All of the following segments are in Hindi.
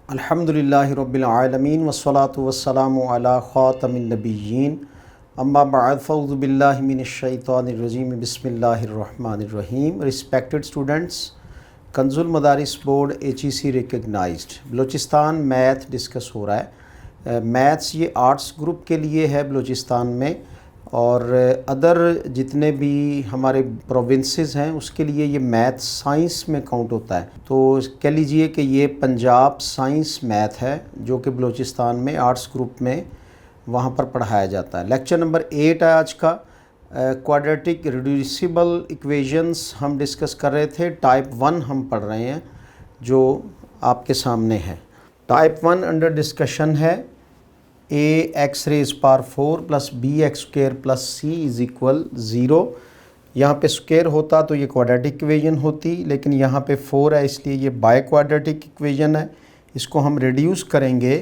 अल्हम्दुलिल्लाहि रब्बिल आलमीन वस्सलातु वस्सलामु अला ख़ातमिन नबिय्यीन अम्मा बअद फ़अऊज़ु बिल्लाहि मिनश शैतानिर रजीम बिस्मिल्लाहिर रहमानिर रहीम। Respected students, Kanzul Madaris board HEC recognised Balochistan math discuss हो रहा है। मैथ्स ये आर्ट्स ग्रुप के लिए है बलूचिस्तान में, और अदर जितने भी हमारे प्रोविंसेस हैं उसके लिए ये मैथ साइंस में काउंट होता है। तो कह लीजिए कि ये पंजाब साइंस मैथ है जो कि बलूचिस्तान में आर्ट्स ग्रुप में वहाँ पर पढ़ाया जाता है। लेक्चर नंबर 8 है आज का। क्वाड्रेटिक रिड्यूसिबल इक्वेशंस हम डिस्कस कर रहे थे। टाइप 1 हम पढ़ रहे हैं जो आपके सामने है। टाइप 1 अंडर डिस्कशन है ax rays power 4 plus bx square plus c is equal 0। यहाँ पे स्क्वायर होता तो ये क्वाड्रेटिक इक्वेशन होती, लेकिन यहाँ पे 4 है इसलिए ये बाय क्वाड्रेटिक इक्वेशन है। इसको हम रिड्यूस करेंगे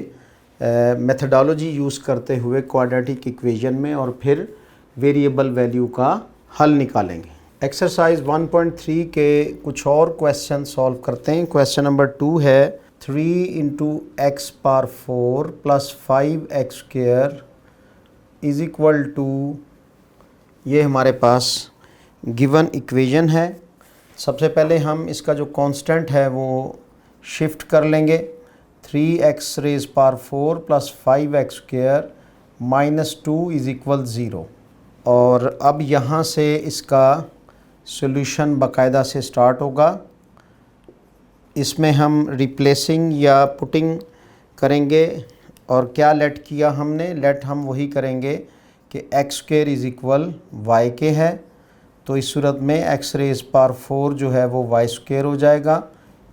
मेथडोलॉजी यूज़ करते हुए क्वाड्रेटिक इक्वेशन में, और फिर वेरिएबल वैल्यू का हल निकालेंगे। एक्सरसाइज 1.3 के कुछ और क्वेश्चन सॉल्व करते हैं। क्वेश्चन नंबर 2 है 3 into x power 4 plus 5x square is equal to, ये हमारे पास गिवन इक्वेशन है। सबसे पहले हम इसका जो कांस्टेंट है वो शिफ्ट कर लेंगे। 3x rays power 4 plus 5x square minus 2 is equal 0। और अब यहाँ से इसका सॉल्यूशन बाकायदा से स्टार्ट होगा। इसमें हम रिप्लेसिंग या पुटिंग करेंगे, और क्या लेट किया हमने, लेट हम वही करेंगे कि x square is equal y के है। तो इस सूरत में एक्स रेज़ पावर 4 जो है वो वाई स्क्वायर हो जाएगा।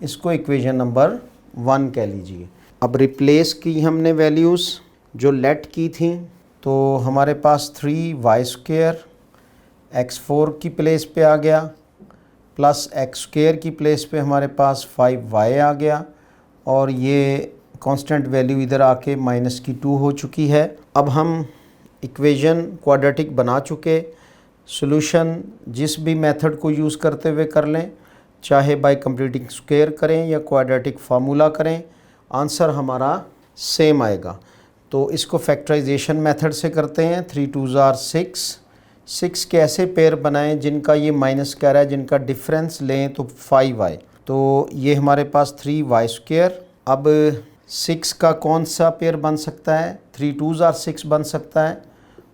इसको इक्वेशन नंबर 1 कह लीजिए। अब रिप्लेस की हमने वैल्यूज़ जो लेट की थी, तो हमारे पास 3y स्क्वायर x4 की प्लेस पे आ गया, प्लस एक्स स्क्वायर की प्लेस पे हमारे पास 5y आ गया, और ये कांस्टेंट वैल्यू इधर आके माइनस की 2 हो चुकी है। अब हम इक्वेशन क्वाड्रेटिक बना चुके। सॉल्यूशन जिस भी मेथड को यूज़ करते हुए कर लें, चाहे बाय कंप्लीटिंग स्क्वायर करें या क्वाड्रेटिक फार्मूला करें, आंसर हमारा सेम आएगा। तो इसको फैक्टराइजेशन मेथड से करते हैं। 3 2s are 6 के ऐसे पेयर बनाएं जिनका ये माइनस कह रहा है, जिनका डिफरेंस लें तो 5y। तो ये हमारे पास 3y स्क्वायर। अब 6 का कौन सा पेयर बन सकता है, 3 2s are 6 बन सकता है,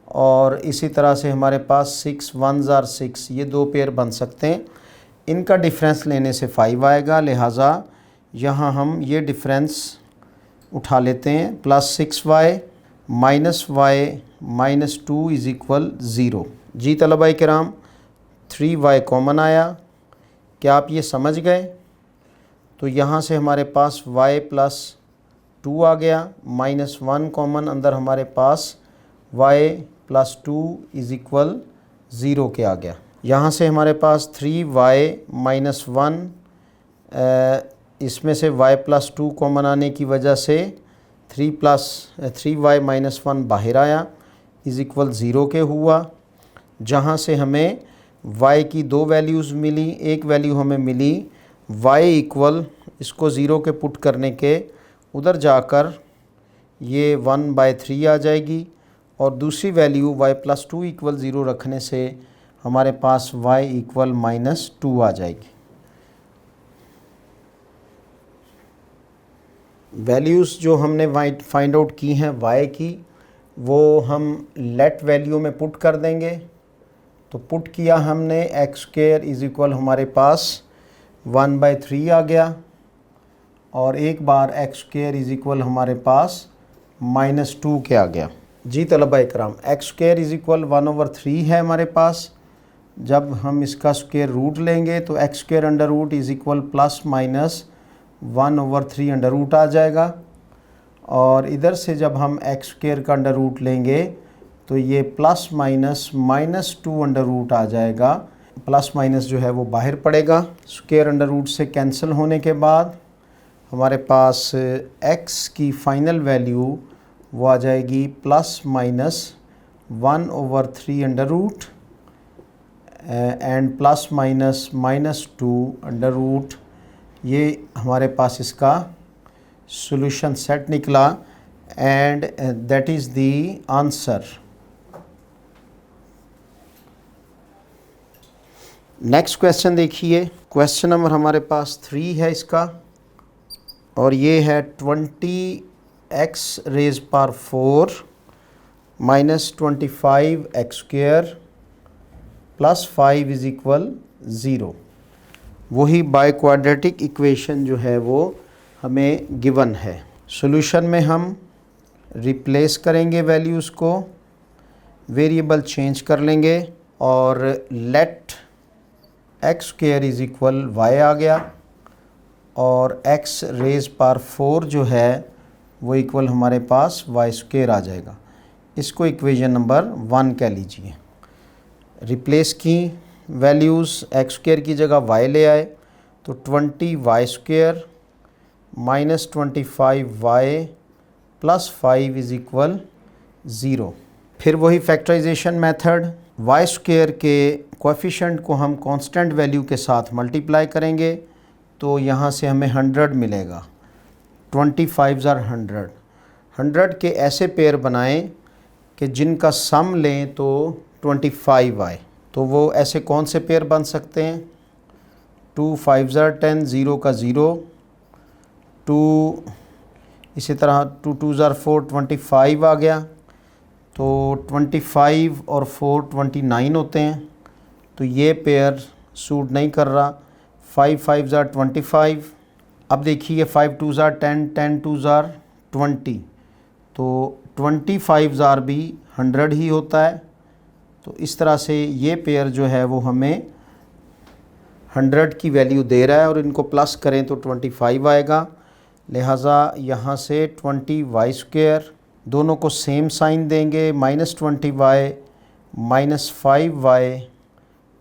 और इसी तरह से हमारे पास 6 1s are 6, ये 2 पेयर बन सकते हैं। इनका डिफरेंस लेने से 5 आएगा, लिहाजा यहाँ हम ये डिफरेंस उठा लेते हैं। Plus 6y minus y minus 2 is equal 0। जी तलबाए किराम, 3y कॉमन आया। क्या आप ये समझ गए? तो यहाँ से हमारे पास y प्लस 2 आ गया, माइनस 1 कॉमन, अंदर हमारे पास y प्लस 2 इज़ इक्वल 0 के आ गया। यहाँ से हमारे पास 3y माइनस 1, इसमें से y प्लस 2 कॉमन आने की वजह से 3y माइनस 1 बाहर आया, इज़ इक्वल 0 के हुआ। जहाँ से हमें y की 2 वैल्यूज़ मिली, एक वैल्यू हमें मिली y इक्वल, इसको 0 के पुट करने के उधर जाकर ये 1/3 आ जाएगी, और दूसरी वैल्यू y प्लस 2 इक्वल 0 रखने से हमारे पास y इक्वल माइनस 2 आ जाएगी। वैल्यूज़ जो हमने फाइंड आउट की हैं y की, वो हम लेट वैल्यू में पुट कर देंगे। तो पुट किया हमने, एक्स स्क्वायर इज़ इक्वल हमारे पास 1/3 आ गया, और एक बार एक्स स्क्वायर इज़ इक्वल हमारे पास माइनस 2 के आ गया। जी तलबा इकराम, एक्स स्क्वायर इज़ इक्वल 1/3 है हमारे पास। जब हम इसका स्क्वायर रूट लेंगे तो X square under root is equal plus minus 1/3 under root आ जाएगा, और इधर से जब हम एक्स स्क्वायर का अंडर रूट लेंगे तो ये plus minus minus 2 under root आ जाएगा। प्लस माइनस जो है वो बाहर पड़ेगा। स्क्वायर अंडर रूट से कैंसिल होने के बाद हमारे पास x की फ़ाइनल वैल्यू वो आ जाएगी plus minus 1/3 under root and plus minus minus 2 under root. ये हमारे पास इसका सॉल्यूशन सेट निकला and that is the answer. Next question देखिए, क्वेश्चन नंबर हमारे पास 3 है इसका, और ये है 20x raise power 4 minus 25x² plus 5 is equal 0। वही बाय क्वाड्रेटिक इक्वेशन जो है वो हमें गिवन है। सॉल्यूशन में हम रिप्लेस करेंगे वैल्यूज़ को, वेरिएबल चेंज कर लेंगे और let x² is equal y आ गया, और x रेज़ पावर 4 जो है वो इक्वल हमारे पास y² आ जाएगा। इसको इक्वेशन नंबर 1 कह लीजिए। रिप्लेस की वैल्यूज़ x² की जगह y ले आए तो 20y² minus 25y plus 5 is equal 0। फिर वही फैक्टराइजेशन मेथड, y² के कोएफिशिएंट को हम कांस्टेंट वैल्यू के साथ मल्टीप्लाई करेंगे तो यहाँ से हमें 100 मिलेगा। 25 ज़ार 100 के ऐसे पेयर बनाएं कि जिनका सम लें तो 25 आए। तो वो ऐसे कौन से पेयर बन सकते हैं? 2 5 ज़ार 10, 0 का 0, 2 इसी तरह 2 2 ज़ार 4, 25 आ गया। तो 25 और 4 29 होते हैं, तो ये पेयर सूट नहीं कर रहा। 5 5 ज़ार 25। अब देखिए 5 2 ज़ार 10, 10 2 ज़ार 20, तो 25 ज़ार भी 100 ही होता है। तो इस तरह से ये पेयर जो है वो हमें 100 की वैल्यू दे रहा है, और इनको प्लस करें तो 25 आएगा। लिहाजा यहाँ से 20y², दोनों को सेम साइन देंगे, minus 20y minus 5y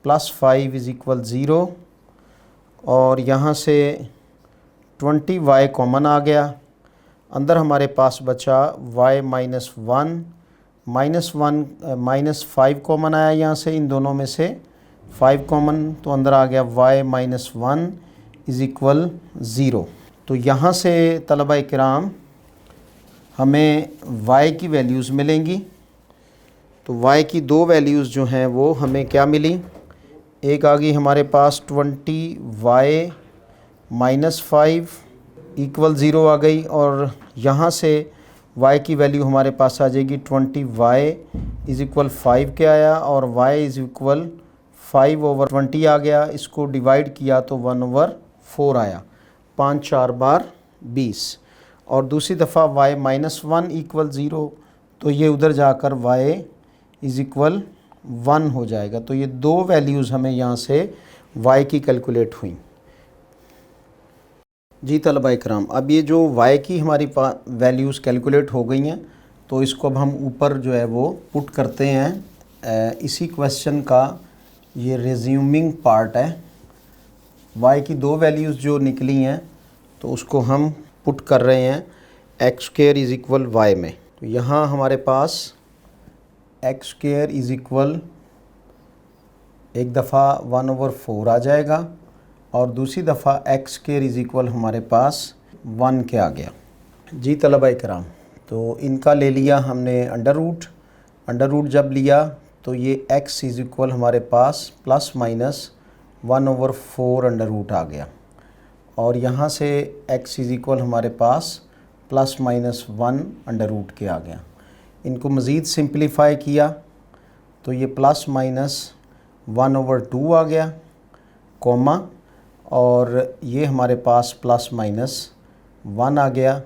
plus 5 is equal 0, और यहाँ से 20y कॉमन आ गया। अंदर हमारे पास बचा y माइनस 1 माइनस 5 कॉमन आया यहाँ से, इन दोनों में से 5 कॉमन, तो अंदर आ गया y माइनस 1 इज़ इक्वल 0। तो यहाँ से तलबा इकराम हमें y की वैल्यूज़ मिलेंगी। तो y की दो वैल्यूज़ जो हैं वो हमें क्या मिली? एक आ गई हमारे पास 20y माइनस 5 इक्वल 0 आ गई, और यहाँ से y की वैल्यू हमारे पास आ जाएगी 20y इज़ इक्वल 5 के आया, और y इज़ इक्वल 5/20 आ गया। इसको डिवाइड किया तो 1/4 आया, 5 4 बार 20। और दूसरी दफ़ा y माइनस 1 इक्वल 0, तो ये उधर जाकर y इज़ इक्वल 1 हो जाएगा। तो ये दो वैल्यूज़ हमें यहाँ से y की कैलकुलेट हुई। जी तलबा इकराम, अब ये जो y की हमारी वैल्यूज़ कैलकुलेट हो गई हैं, तो इसको अब हम ऊपर जो है वो पुट करते हैं। इसी क्वेश्चन का ये रिज्यूमिंग पार्ट है। y की दो वैल्यूज़ जो निकली हैं तो उसको हम पुट कर रहे हैं x² इज़ इक्वल y में। तो यहाँ हमारे पास x² इज़ इक्वल एक दफ़ा 1/4 आ जाएगा, और दूसरी दफ़ा x² इज़ इक्वल हमारे पास 1 के आ गया। जी तलबा इकराम, तो इनका ले लिया हमने अंडर रूट जब लिया तो ये x इज़ इक्वल हमारे पास प्लस माइनस 1/4 अंडर रूट आ गया, और यहाँ से x इज़ इक्वल हमारे पास प्लस माइनस 1 अंडर रूट के आ गया। इनको मज़ीद सिंप्लीफाई किया तो ये प्लस माइनस 1/2 आ गया, कॉमा, और ये हमारे पास प्लस माइनस 1 आ गया।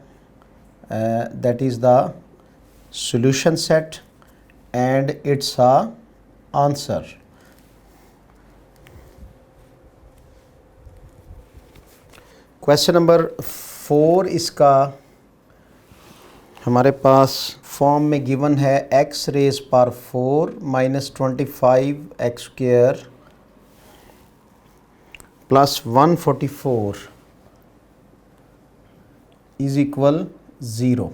That is the solution set and it's a answer. Question number 4 इसका हमारे पास फॉर्म में गिवन है x rays power 4 minus 25x² plus 144 is equal 0।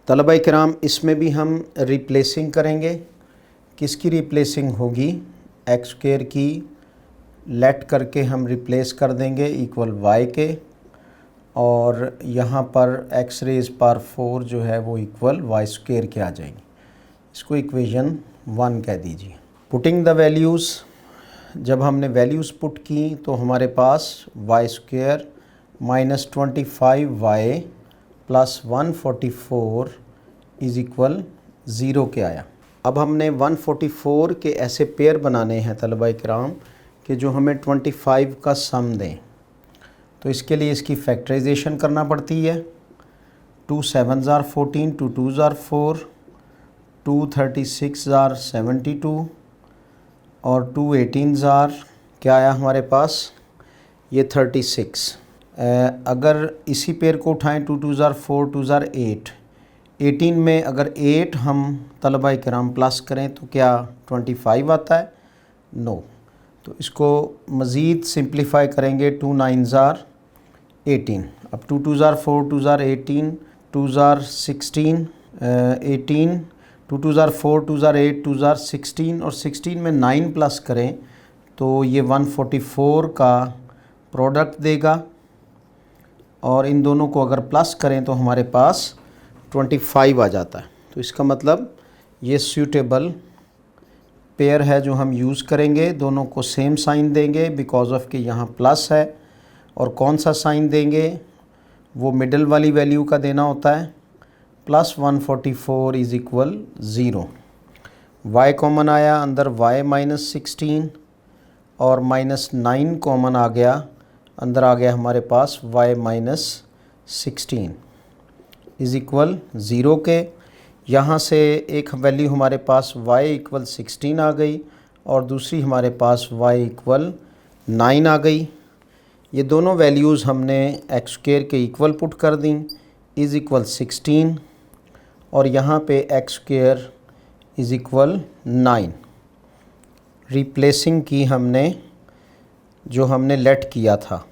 तलबा इकराम, इसमें भी हम रिप्लेसिंग करेंगे। किसकी रिप्लेसिंग होगी? x² की लेट करके हम रिप्लेस कर देंगे इक्वल y के, और यहाँ पर एक्स रेज पावर 4 जो है वो इक्वल वाई स्क्वायर के आ जाएगी। इसको इक्वेशन 1 कह दीजिए। पुटिंग द वैल्यूज़, जब हमने वैल्यूज़ पुट की तो हमारे पास Y square minus 25y plus 144 is equal 0 के आया। अब हमने 144 के ऐसे पेयर बनाने हैं तलबा किराम कि जो हमें 25 का सम दें। तो इसके लिए इसकी फैक्टराइजेशन करना पड़ती है। 2 7s are 14, 2 2s are 4, 2 36 are 72 और 2 18s are क्या आया हमारे पास, ये 36। अगर इसी पेयर को उठाएं 2 2s are 4, 2s are 8, 18 में अगर 8 हम तलबा किराम प्लस करें तो क्या 25 आता है? नो। तो इसको मज़ीद सिंप्लीफाई करेंगे। 2 9s are 18, अब 2 2s are 4, 2s are 18, 2s are 16, 18, 2 2s are 4, 2s are 8, 2s are 16 और 16 में 9 प्लस करें तो ये 144 का प्रोडक्ट देगा और इन दोनों को अगर प्लस करें तो हमारे पास 25 आ जाता है। तो इसका मतलब ये सूटेबल पेयर है जो हम यूज़ करेंगे। दोनों को सेम साइन देंगे बिकॉज ऑफ कि यहाँ प्लस है, और कौन सा साइन देंगे वो मिडल वाली वैल्यू का देना होता है। Plus 144 is equal 0। y common आया अंदर, y माइनस 16 और माइनस 9 कॉमन आ गया, अंदर आ गया हमारे पास y माइनस 16 इज़ इक्वल 0 के। यहाँ से एक वैल्यू हमारे पास y इक्वल 16 आ गई और दूसरी हमारे पास y इक्वल 9 आ गई। ये दोनों वैल्यूज़ हमने एक्स स्क्वायर के इक्वल पुट कर दी, इज़ इक्वल 16 और यहाँ पे x square is equal 9 replacing की हमने जो हमने लेट किया था।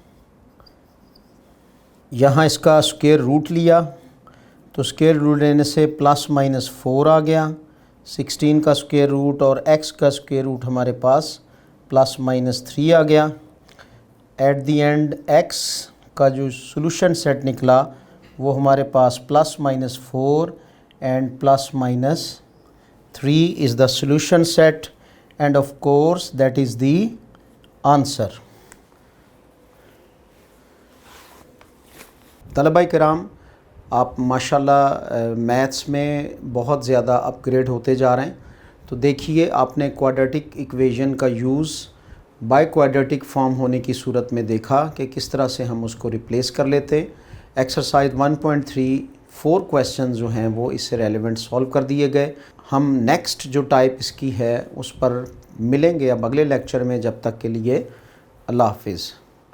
यहाँ इसका स्क्वायर रूट लिया तो स्क्वायर रूट लेने से प्लस माइनस 4 आ गया। 16 का स्क्वायर रूट और x का स्क्वायर रूट हमारे पास प्लस माइनस 3 आ गया। एट दी एंड x का जो सॉल्यूशन सेट निकला वो हमारे पास plus minus 4 and plus minus 3 is the solution set and of course that is the answer. तलबा किराम, आप माशाल्लाह मैथ्स में बहुत ज़्यादा अपग्रेड होते जा रहे हैं। तो देखिए, आपने क्वाड्रेटिक इक्वेशन का यूज़ बाय क्वाड्रेटिक फॉर्म होने की सूरत में देखा कि किस तरह से हम उसको रिप्लेस कर लेते। एक्सरसाइज 1.3 4 क्वेश्चन जो हैं वो इससे रेलेवेंट सॉल्व कर दिए गए। हम नेक्स्ट जो टाइप इसकी है उस पर मिलेंगे अब अगले लेक्चर में। जब तक के लिए अल्लाह हाफिज़।